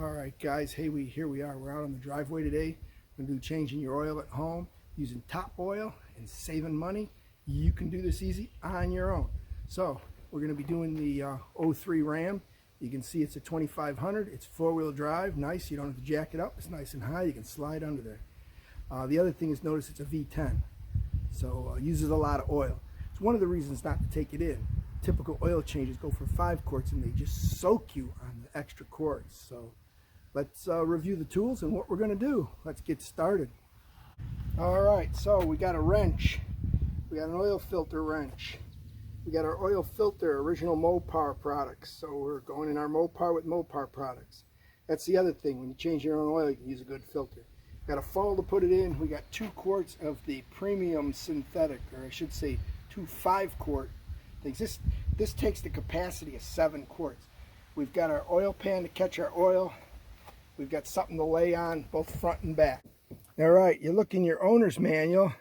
Alright guys, hey, here we are. We're out on the driveway today. We're going to do changing your oil at home using top oil and saving money. You can do this easy on your own. So we're going to be doing the 03 Ram. You can see it's a 2500. It's four-wheel drive. Nice. You don't have to jack it up. It's nice and high. You can slide under there. The other thing is, notice it's a V10. So uses a lot of oil. It's one of the reasons not to take it in. Typical oil changes go for 5 quarts and they just soak you on the extra quarts. So let's review the tools and what we're going to do. Let's get started. Alright, so we got a wrench. We got an oil filter wrench. We got our oil filter, original Mopar products. So we're going in our Mopar with Mopar products. That's the other thing. When you change your own oil, you can use a good filter. Got a funnel to put it in. We got 2 quarts of the premium synthetic, or I should say 2 5-quart things. This takes the capacity of 7 quarts. We've got our oil pan to catch our oil. We've got something to lay on both front and back. Alright, you look in your owner's manual.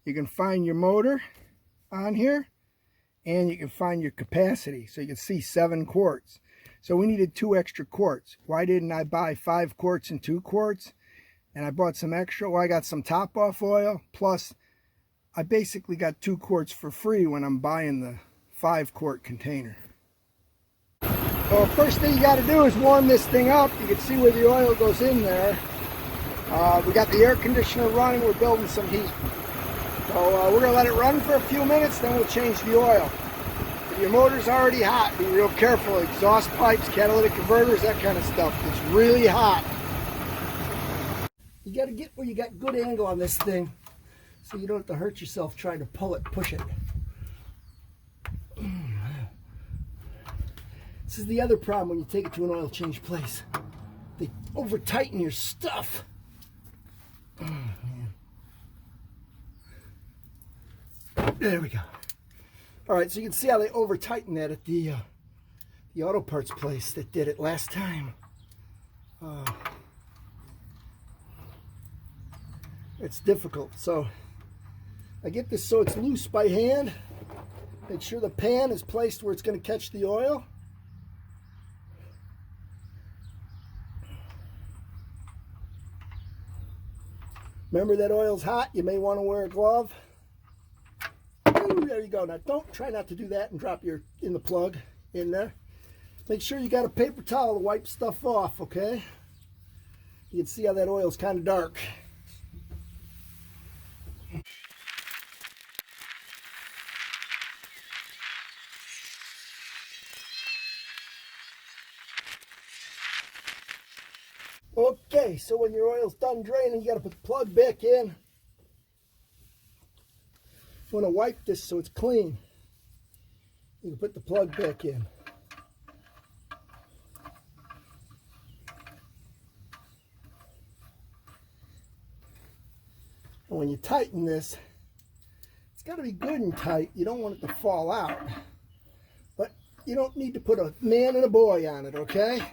You can find your motor on here, and you can find your capacity. So you can see 7 quarts. So we needed 2 extra quarts. Why didn't I buy 5 quarts and 2 quarts? And I bought some extra. Well, I got some top off oil, plus I basically got 2 quarts for free when I'm buying the 5-quart container. So first thing you got to do is warm this thing up. You can see where the oil goes in there. We got the air conditioner running. We're building some heat. So we're going to let it run for a few minutes, then we'll change the oil. If your motor's already hot, be real careful. Exhaust pipes, catalytic converters, that kind of stuff. It's really hot. You got to get where you got good angle on this thing, so you don't have to hurt yourself trying to pull it, push it. This is the other problem when you take it to an oil change place. They over tighten your stuff. Oh, man. There we go. Alright, so you can see how they over tighten that at the auto parts place that did it last time. It's difficult. So I get this so it's loose by hand. Make sure the pan is placed where it's going to catch the oil. Remember that oil's hot. You may want to wear a glove. Ooh, there you go. Now try not to do that and drop your in the plug in there. Make sure you got a paper towel to wipe stuff off, okay? You can see how that oil's kind of dark. Okay, so when your oil's done draining, you got to put the plug back in. You want to wipe this so it's clean. You can put the plug back in. And when you tighten this, it's got to be good and tight. You don't want it to fall out. But you don't need to put a man and a boy on it, okay?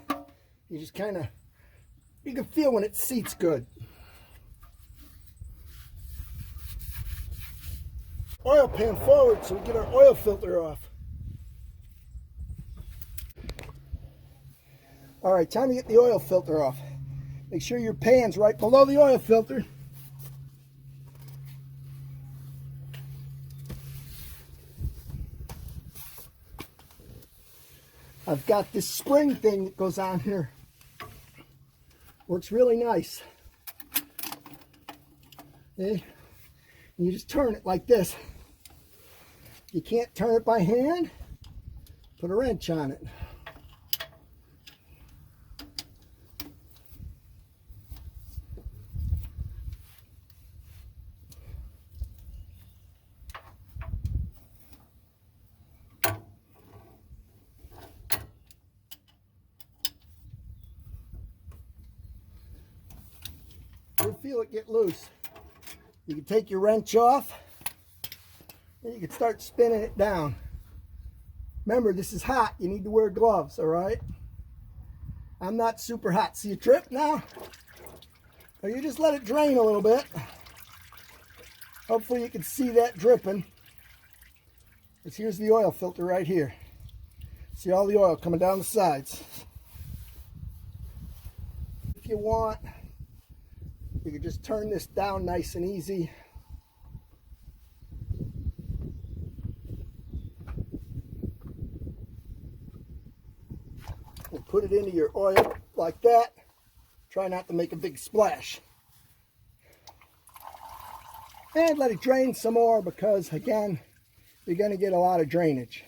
You just kind of, you can feel when it seats good. Oil pan forward so we get our oil filter off. Alright, time to get the oil filter off. Make sure your pan's right below the oil filter. I've got this spring thing that goes on here. Works really nice. Okay? And you just turn it like this. You can't turn it by hand. Put a wrench on it. You'll feel it get loose. You can take your wrench off and you can start spinning it down. Remember, this is hot. You need to wear gloves, all right? I'm not super hot. See a drip now? Or you just let it drain a little bit. Hopefully you can see that dripping. Because here's the oil filter right here. See all the oil coming down the sides. if you want. You can just turn this down nice and easy. And put it into your oil like that. Try not to make a big splash. And let it drain some more because, again, you're going to get a lot of drainage.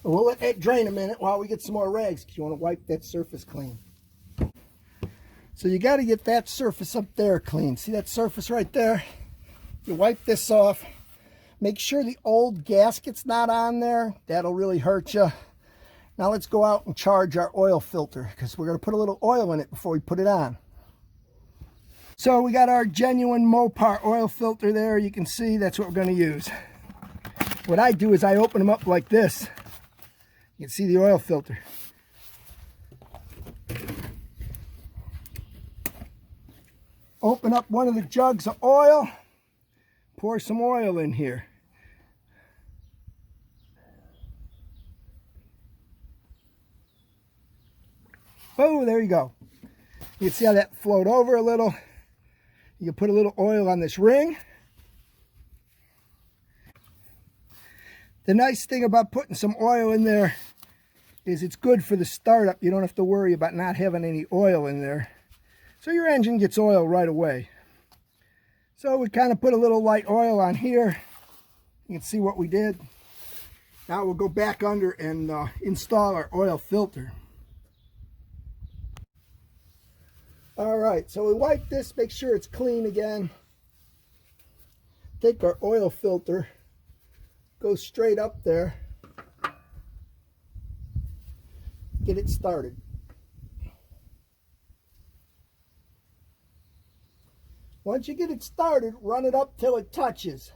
We'll let that drain a minute while we get some more rags because you want to wipe that surface clean. So you got to get that surface up there clean. See that surface right there? You wipe this off. Make sure the old gasket's not on there. That'll really hurt you. Now let's go out and charge our oil filter because we're going to put a little oil in it before we put it on. So we got our genuine Mopar oil filter there. You can see that's what we're going to use. What I do is I open them up like this. You can see the oil filter. Open up one of the jugs of oil. Pour some oil in here. Oh, there you go. You can see how that flowed over a little. You can put a little oil on this ring. The nice thing about putting some oil in there is it's good for the startup. You don't have to worry about not having any oil in there. So your engine gets oil right away. So we kind of put a little light oil on here. You can see what we did. Now we'll go back under and install our oil filter. All right, so we wipe this, make sure it's clean again. Take our oil filter, go straight up there, get it started. Once you get it started, run it up till it touches.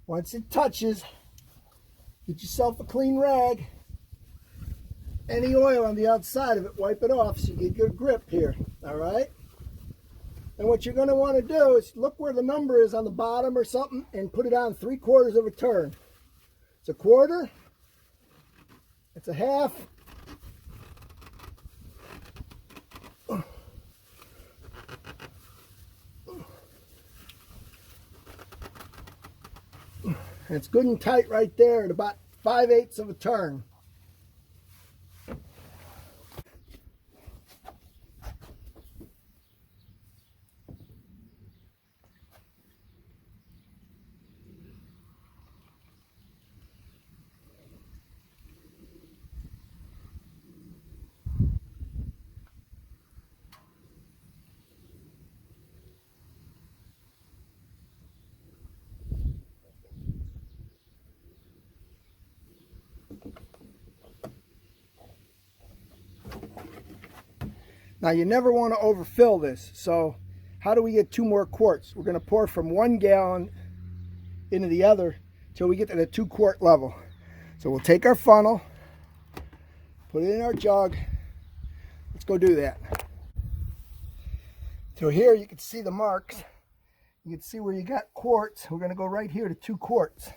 Once it touches, get yourself a clean rag. Any oil on the outside of it, wipe it off so you get good grip here, all right? And what you're going to want to do is look where the number is on the bottom or something and put it on 3/4 of a turn. It's a quarter, it's a half, and it's good and tight right there at about 5/8 of a turn. Now you never want to overfill this, so how do we get 2 more quarts? We're going to pour from 1 gallon into the other till we get to the 2-quart level. So we'll take our funnel, put it in our jug. Let's go do that. So here you can see the marks. You can see where you got quarts. We're going to go right here to 2 quarts.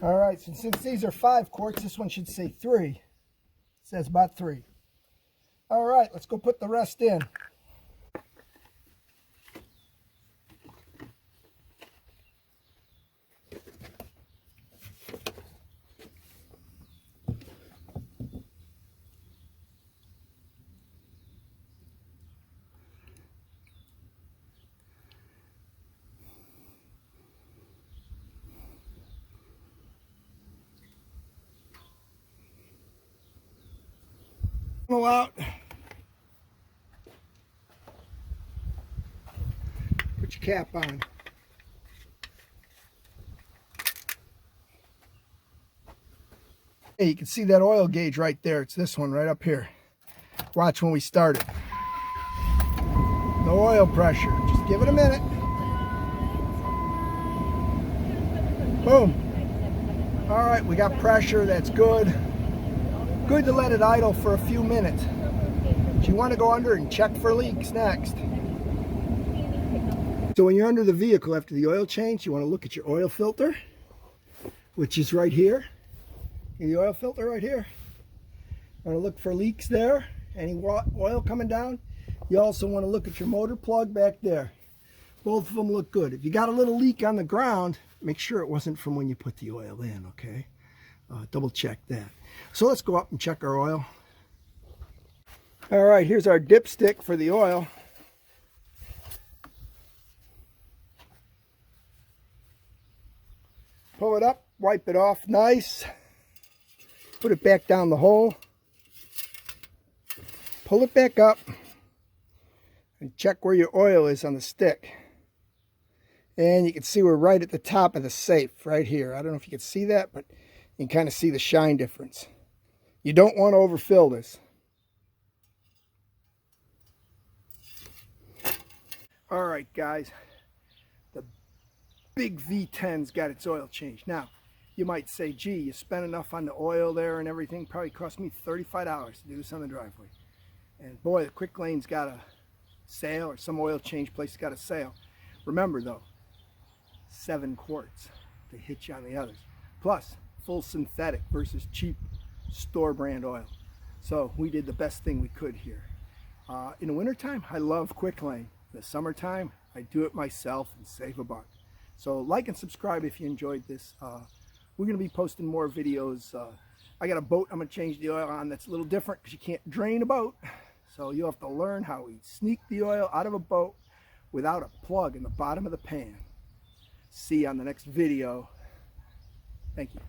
All right, so since these are 5 quarts, this one should say 3. It says about 3. All right, let's go put the rest in. Out. Put your cap on. Hey, you can see that oil gauge right there. It's this one right up here. Watch when we start it. No oil pressure. Just give it a minute. Boom. All right, we got pressure. That's good. Good to let it idle for a few minutes. But you want to go under and check for leaks next. So when you're under the vehicle after the oil change, you want to look at your oil filter, which is right here. The oil filter right here. You want to look for leaks there. Any oil coming down. You also want to look at your motor plug back there. Both of them look good. If you got a little leak on the ground, make sure it wasn't from when you put the oil in, okay? Double check that. So let's go up and check our oil. All right, here's our dipstick for the oil. Pull it up, wipe it off nice. Put it back down the hole. Pull it back up and check where your oil is on the stick. And you can see we're right at the top of the safe right here. I don't know if you can see that, but you can kind of see the shine difference. You don't want to overfill this. All right, guys. The big V10's got its oil changed. Now, you might say, gee, you spent enough on the oil there and everything. Probably cost me $35 to do this on the driveway. And boy, the Quick Lane's got a sale, or some oil change place got a sale. Remember though, 7 quarts to hit you on the others. Plus, full synthetic versus cheap store brand oil. So we did the best thing we could here. In the wintertime, I love Quick Lane. In the summertime, I do it myself and save a buck. So like and subscribe if you enjoyed this. We're going to be posting more videos. I got a boat I'm going to change the oil on that's a little different because you can't drain a boat. So you'll have to learn how we sneak the oil out of a boat without a plug in the bottom of the pan. See you on the next video. Thank you.